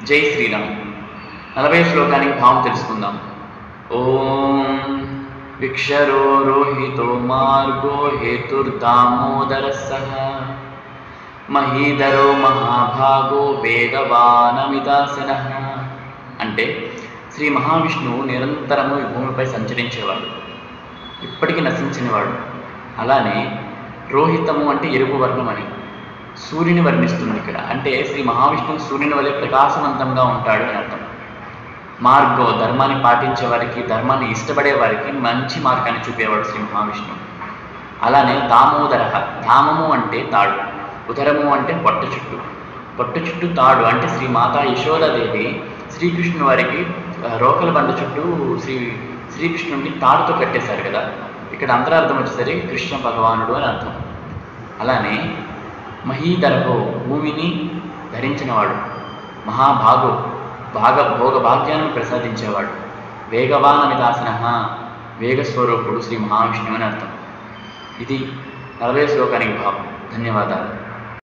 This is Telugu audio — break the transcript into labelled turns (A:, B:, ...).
A: జై శ్రీరామ్. 40 శ్లోకానికి భావం తెలుసుకుందాం. ఓం విక్షరో రోహితో మార్గో హేతుర్దామోదర సహ మహీధరో మహాభాగో వేగవానమిదాసన. అంటే శ్రీ మహావిష్ణువు నిరంతరము ఈ భూమిపై సంచరించేవాడు, ఇప్పటికీ నశించినవాడు. అలానే రోహితము అంటే ఎరుపు వర్ణం అని సూర్యుని వర్ణిస్తుంది ఇక్కడ. అంటే శ్రీ మహావిష్ణువు సూర్యుని వలె ప్రకాశవంతంగా ఉంటాడు అని అర్థం. మార్గో ధర్మాన్ని పాటించే వారికి, ధర్మాన్ని ఇష్టపడే వారికి మంచి మార్గాన్ని చూపేవాడు శ్రీ మహావిష్ణువు. అలానే దామోదర, ధామము అంటే తాడు, ఉదరము అంటే పొట్ట చుట్టూ, పొట్ట చుట్టూ తాడు అంటే శ్రీ మాతా యశోదాదేవి శ్రీకృష్ణుని వారికి రోకల బండ చుట్టూ శ్రీకృష్ణుడిని తాడుతో కట్టేశారు కదా. ఇక్కడ అంతరార్థం వచ్చేసరికి కృష్ణ భగవానుడు అని అర్థం. అలానే మహీధరహో భూమిని ధరించినవాడు, మహాభాగో భోగ భాగ్యాన్ని ప్రసాదించేవాడు, వేగవానమిదాసన వేగస్వరూపుడు శ్రీ మహావిష్ణువు అని అర్థం. ఇది 40 శ్లోకానికి భావం. ధన్యవాదాలు.